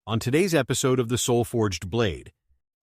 on today's episode of The Soul-Forged Blade.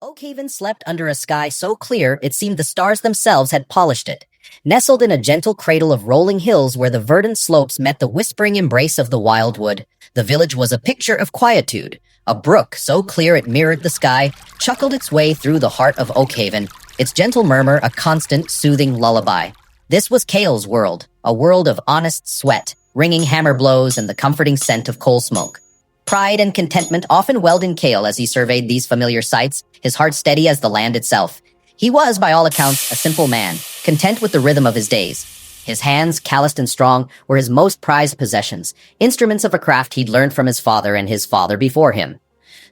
Oakhaven slept under a sky so clear it seemed the stars themselves had polished it. Nestled in a gentle cradle of rolling hills where the verdant slopes met the whispering embrace of the Wildwood, the village was a picture of quietude. A brook so clear it mirrored the sky chuckled its way through the heart of Oakhaven, its gentle murmur a constant, soothing lullaby. This was Kael's world, a world of honest sweat, ringing hammer blows, and the comforting scent of coal smoke. Pride and contentment often welled in Kael as he surveyed these familiar sights, his heart steady as the land itself. He was, by all accounts, a simple man, content with the rhythm of his days. His hands, calloused and strong, were his most prized possessions, instruments of a craft he'd learned from his father and his father before him.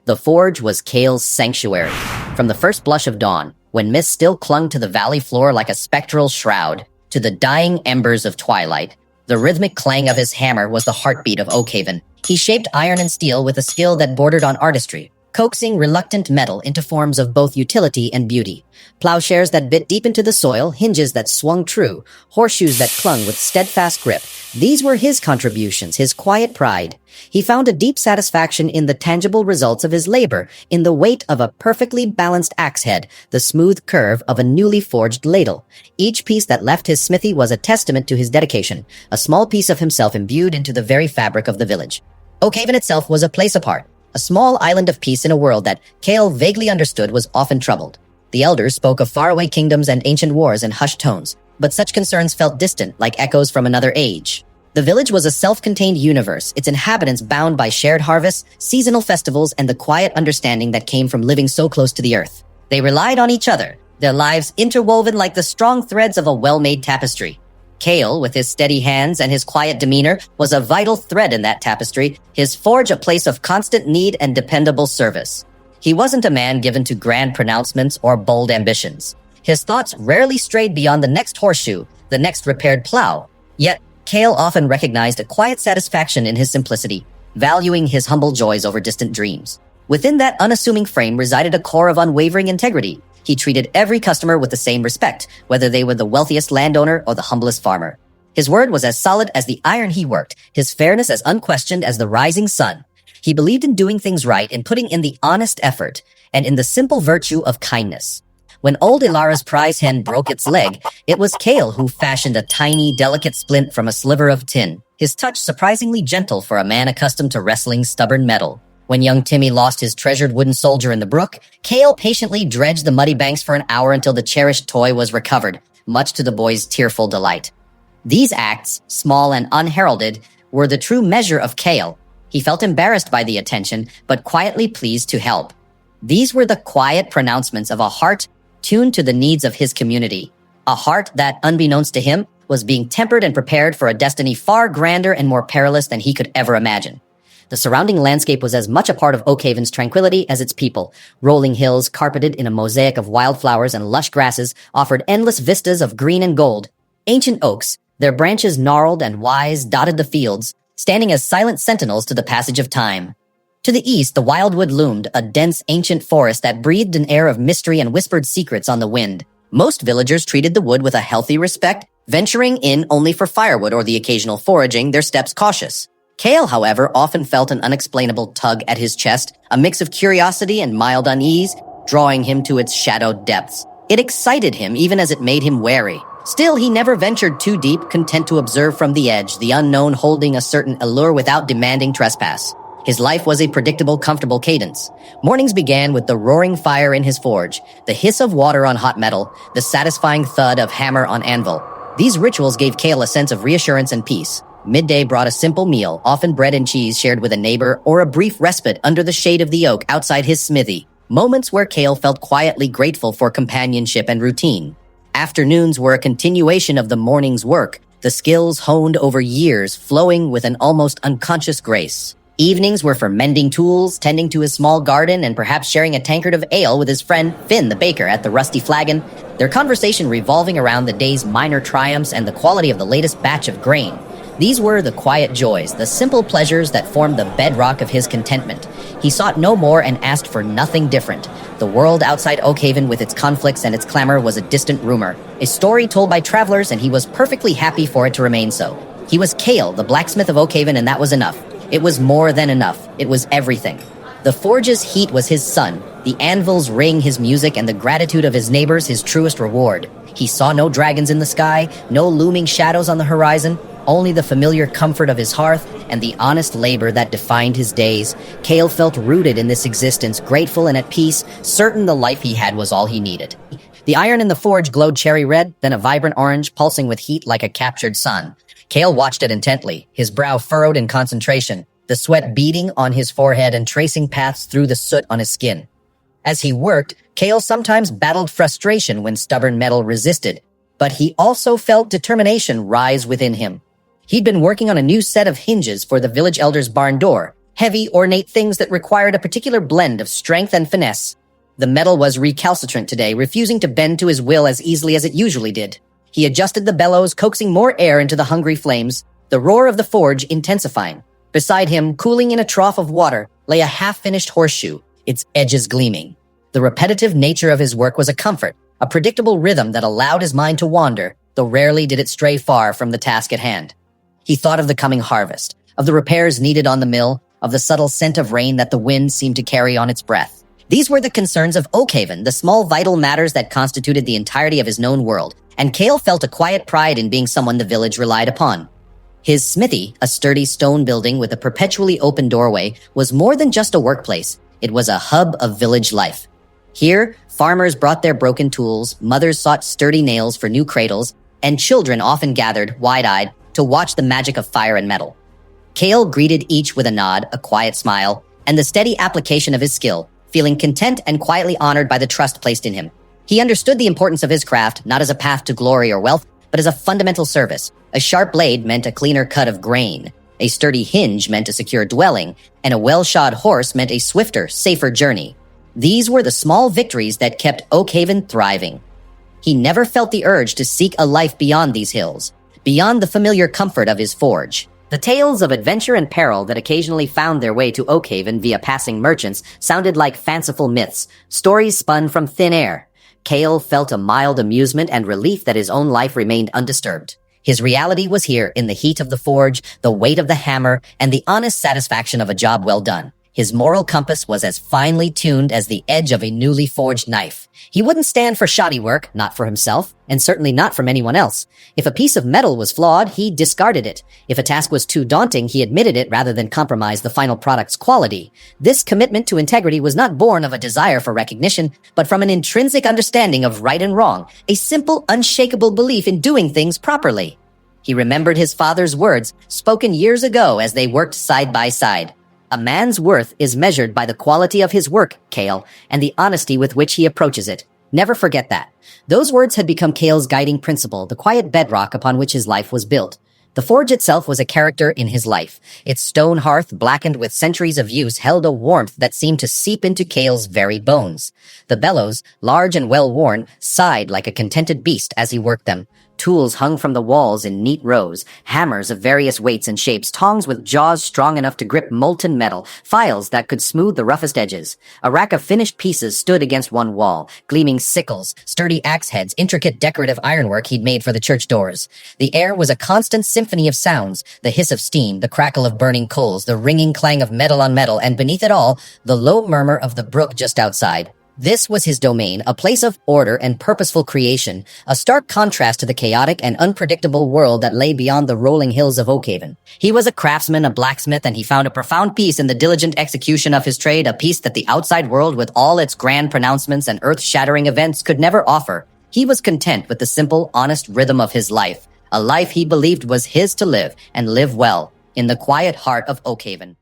The forge was Kael's sanctuary. From the first blush of dawn, when mist still clung to the valley floor like a spectral shroud, to the dying embers of twilight, the rhythmic clang of his hammer was the heartbeat of Oakhaven. He shaped iron and steel with a skill that bordered on artistry, coaxing reluctant metal into forms of both utility and beauty. Plowshares that bit deep into the soil, hinges that swung true, horseshoes that clung with steadfast grip. These were his contributions, his quiet pride. He found a deep satisfaction in the tangible results of his labor, in the weight of a perfectly balanced axe head, the smooth curve of a newly forged ladle. Each piece that left his smithy was a testament to his dedication, a small piece of himself imbued into the very fabric of the village. Oakhaven itself was a place apart, a small island of peace in a world that Kael vaguely understood was often troubled. The elders spoke of faraway kingdoms and ancient wars in hushed tones, but such concerns felt distant, like echoes from another age. The village was a self-contained universe, its inhabitants bound by shared harvests, seasonal festivals, and the quiet understanding that came from living so close to the earth. They relied on each other, their lives interwoven like the strong threads of a well-made tapestry. Kael, with his steady hands and his quiet demeanor, was a vital thread in that tapestry, his forge a place of constant need and dependable service. He wasn't a man given to grand pronouncements or bold ambitions. His thoughts rarely strayed beyond the next horseshoe, the next repaired plow. Yet, Kael often recognized a quiet satisfaction in his simplicity, valuing his humble joys over distant dreams. Within that unassuming frame resided a core of unwavering integrity. He treated every customer with the same respect, whether they were the wealthiest landowner or the humblest farmer. His word was as solid as the iron he worked, his fairness as unquestioned as the rising sun. He believed in doing things right, in putting in the honest effort, and in the simple virtue of kindness. When old Ilara's prize hen broke its leg, it was Kael who fashioned a tiny, delicate splint from a sliver of tin, his touch surprisingly gentle for a man accustomed to wrestling stubborn metal. When young Timmy lost his treasured wooden soldier in the brook, Kael patiently dredged the muddy banks for an hour until the cherished toy was recovered, much to the boy's tearful delight. These acts, small and unheralded, were the true measure of Kael. He felt embarrassed by the attention, but quietly pleased to help. These were the quiet pronouncements of a heart tuned to the needs of his community, a heart that, unbeknownst to him, was being tempered and prepared for a destiny far grander and more perilous than he could ever imagine. The surrounding landscape was as much a part of Oakhaven's tranquility as its people. Rolling hills, carpeted in a mosaic of wildflowers and lush grasses, offered endless vistas of green and gold. Ancient oaks, their branches gnarled and wise, dotted the fields, standing as silent sentinels to the passage of time. To the east, the Wildwood loomed, a dense, ancient forest that breathed an air of mystery and whispered secrets on the wind. Most villagers treated the wood with a healthy respect, venturing in only for firewood or the occasional foraging, their steps cautious. Kael, however, often felt an unexplainable tug at his chest, a mix of curiosity and mild unease, drawing him to its shadowed depths. It excited him even as it made him wary. Still, he never ventured too deep, content to observe from the edge, the unknown holding a certain allure without demanding trespass. His life was a predictable, comfortable cadence. Mornings began with the roaring fire in his forge, the hiss of water on hot metal, the satisfying thud of hammer on anvil. These rituals gave Kael a sense of reassurance and peace. Midday brought a simple meal, often bread and cheese shared with a neighbor, or a brief respite under the shade of the oak outside his smithy. Moments where Kael felt quietly grateful for companionship and routine. Afternoons were a continuation of the morning's work, the skills honed over years flowing with an almost unconscious grace. Evenings were for mending tools, tending to his small garden, and perhaps sharing a tankard of ale with his friend Finn the baker at the rusty flagon, their conversation revolving around the day's minor triumphs and the quality of the latest batch of grain. These were the quiet joys, the simple pleasures that formed the bedrock of his contentment. He sought no more and asked for nothing different. The world outside Oakhaven with its conflicts and its clamor was a distant rumor, a story told by travelers, and he was perfectly happy for it to remain so. He was Kael, the blacksmith of Oakhaven, and that was enough. It was more than enough. It was everything. The forge's heat was his sun, the anvil's ring his music, and the gratitude of his neighbors his truest reward. He saw no dragons in the sky, no looming shadows on the horizon, only the familiar comfort of his hearth and the honest labor that defined his days. Kael felt rooted in this existence, grateful and at peace, certain the life he had was all he needed. The iron in the forge glowed cherry red, then a vibrant orange, pulsing with heat like a captured sun. Kael watched it intently, his brow furrowed in concentration, the sweat beading on his forehead and tracing paths through the soot on his skin. As he worked, Kael sometimes battled frustration when stubborn metal resisted, but he also felt determination rise within him. He'd been working on a new set of hinges for the village elder's barn door, heavy, ornate things that required a particular blend of strength and finesse. The metal was recalcitrant today, refusing to bend to his will as easily as it usually did. He adjusted the bellows, coaxing more air into the hungry flames, the roar of the forge intensifying. Beside him, cooling in a trough of water, lay a half-finished horseshoe, its edges gleaming. The repetitive nature of his work was a comfort, a predictable rhythm that allowed his mind to wander, though rarely did it stray far from the task at hand. He thought of the coming harvest, of the repairs needed on the mill, of the subtle scent of rain that the wind seemed to carry on its breath. These were the concerns of Oakhaven, the small vital matters that constituted the entirety of his known world, and Kael felt a quiet pride in being someone the village relied upon. His smithy, a sturdy stone building with a perpetually open doorway, was more than just a workplace. It was a hub of village life. Here, farmers brought their broken tools, mothers sought sturdy nails for new cradles, and children often gathered, wide-eyed, to watch the magic of fire and metal. Kael greeted each with a nod, a quiet smile, and the steady application of his skill, feeling content and quietly honored by the trust placed in him. He understood the importance of his craft, not as a path to glory or wealth, but as a fundamental service. A sharp blade meant a cleaner cut of grain. A sturdy hinge meant a secure dwelling, and a well-shod horse meant a swifter, safer journey. These were the small victories that kept Oakhaven thriving. He never felt the urge to seek a life beyond these hills, beyond the familiar comfort of his forge. The tales of adventure and peril that occasionally found their way to Oakhaven via passing merchants sounded like fanciful myths, stories spun from thin air. Kael felt a mild amusement and relief that his own life remained undisturbed. His reality was here in the heat of the forge, the weight of the hammer, and the honest satisfaction of a job well done. His moral compass was as finely tuned as the edge of a newly forged knife. He wouldn't stand for shoddy work, not for himself, and certainly not from anyone else. If a piece of metal was flawed, he discarded it. If a task was too daunting, he admitted it rather than compromise the final product's quality. This commitment to integrity was not born of a desire for recognition, but from an intrinsic understanding of right and wrong, a simple, unshakable belief in doing things properly. He remembered his father's words, spoken years ago as they worked side by side. A man's worth is measured by the quality of his work, Kael, and the honesty with which he approaches it. Never forget that. Those words had become Kael's guiding principle, the quiet bedrock upon which his life was built. The forge itself was a character in his life. Its stone hearth, blackened with centuries of use, held a warmth that seemed to seep into Kael's very bones. The bellows, large and well-worn, sighed like a contented beast as he worked them. Tools hung from the walls in neat rows, hammers of various weights and shapes, tongs with jaws strong enough to grip molten metal, files that could smooth the roughest edges. A rack of finished pieces stood against one wall, gleaming sickles, sturdy axe heads, intricate decorative ironwork he'd made for the church doors. The air was a constant symphony of sounds, the hiss of steam, the crackle of burning coals, the ringing clang of metal on metal, and beneath it all, the low murmur of the brook just outside. This was his domain, a place of order and purposeful creation, a stark contrast to the chaotic and unpredictable world that lay beyond the rolling hills of Oakhaven. He was a craftsman, a blacksmith, and he found a profound peace in the diligent execution of his trade, a peace that the outside world, with all its grand pronouncements and earth-shattering events, could never offer. He was content with the simple, honest rhythm of his life, a life he believed was his to live, and live well, in the quiet heart of Oakhaven.